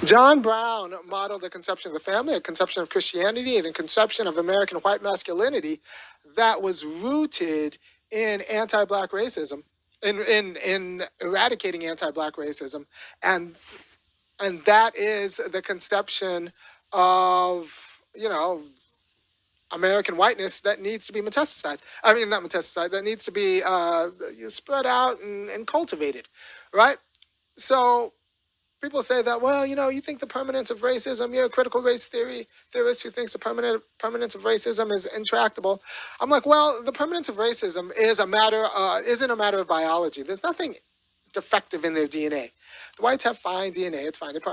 John Brown modeled a conception of the family, a conception of Christianity, and a conception of American white masculinity that was rooted in anti-black racism, in eradicating anti-black racism, and and that is the conception of American whiteness that needs to be metastasized. I mean, not metastasized. That needs to be spread out and cultivated, right? So people say that, well, you think the permanence of racism, you're a critical race theorist who thinks the permanence of racism is intractable. I'm like, well, the permanence of racism isn't a matter of biology. There's nothing defective in their DNA. The whites have fine DNA. It's fine. It's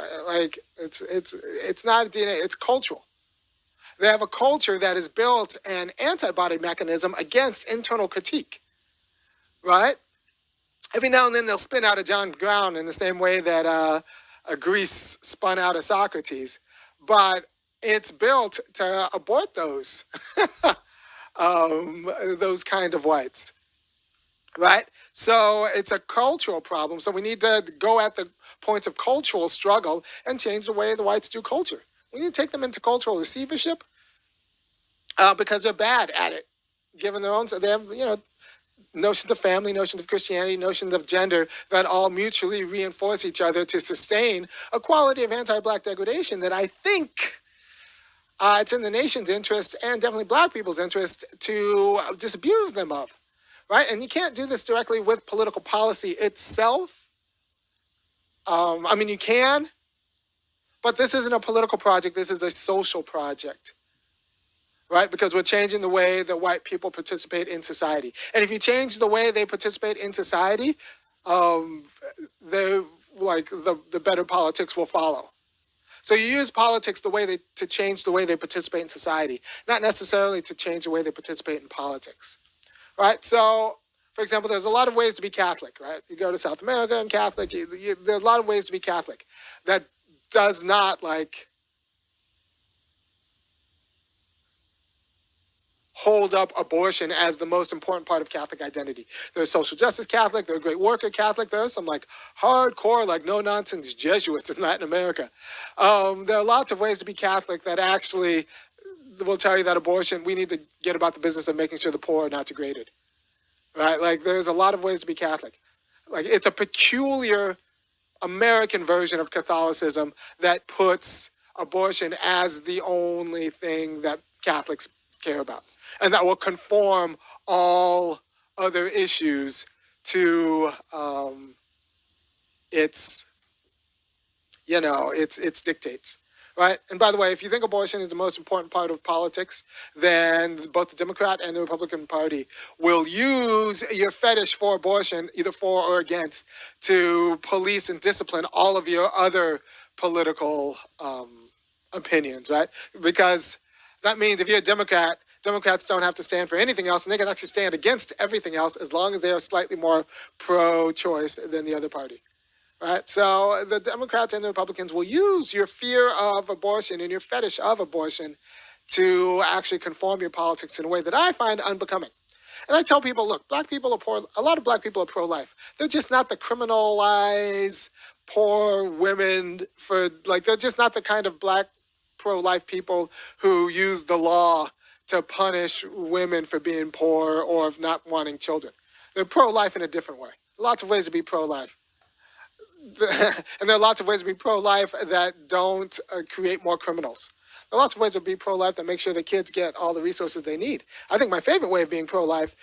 not DNA. It's cultural. They have a culture that has built an antibody mechanism against internal critique, right? Every now and then they'll spin out a John Brown in the same way that Greece spun out of Socrates, but it's built to abort those kind of whites, right? So it's a cultural problem. So we need to go at the points of cultural struggle and change the way the whites do culture. We need to take them into cultural receivership because they're bad at it, given their own. So they have, notions of family, notions of Christianity, notions of gender that all mutually reinforce each other to sustain a quality of anti-black degradation that I think it's in the nation's interest and definitely black people's interest to disabuse them of, right? And you can't do this directly with political policy itself. I mean, you can, but this isn't a political project. This is a social project, right? Because we're changing the way that white people participate in society. And if you change the way they participate in society, the better politics will follow. So you use politics to change the way they participate in society, not necessarily to change the way they participate in politics, right? So, for example, there's a lot of ways to be Catholic, right? You go to South America and Catholic, there's a lot of ways to be Catholic. That does not hold up abortion as the most important part of Catholic identity. There's social justice Catholic, there's great worker Catholic, there's some hardcore, no nonsense Jesuits in Latin America. There are lots of ways to be Catholic that actually will tell you that abortion, we need to get about the business of making sure the poor are not degraded, right? There's a lot of ways to be Catholic. It's a peculiar American version of Catholicism that puts abortion as the only thing that Catholics care about, and that will conform all other issues to its dictates, right? And by the way, if you think abortion is the most important part of politics, then both the Democrat and the Republican Party will use your fetish for abortion, either for or against, to police and discipline all of your other political opinions, right? Because that means if you're a Democrat, Democrats don't have to stand for anything else, and they can actually stand against everything else as long as they are slightly more pro-choice than the other party, right? So the Democrats and the Republicans will use your fear of abortion and your fetish of abortion to actually conform your politics in a way that I find unbecoming. And I tell people, look, a lot of black people are pro-life. They're just not the criminalized poor women they're just not the kind of black pro-life people who use the law to punish women for being poor or of not wanting children. They're pro-life in a different way. Lots of ways to be pro-life. And there are lots of ways to be pro-life that don't create more criminals. There are lots of ways to be pro-life that make sure the kids get all the resources they need. I think my favorite way of being pro-life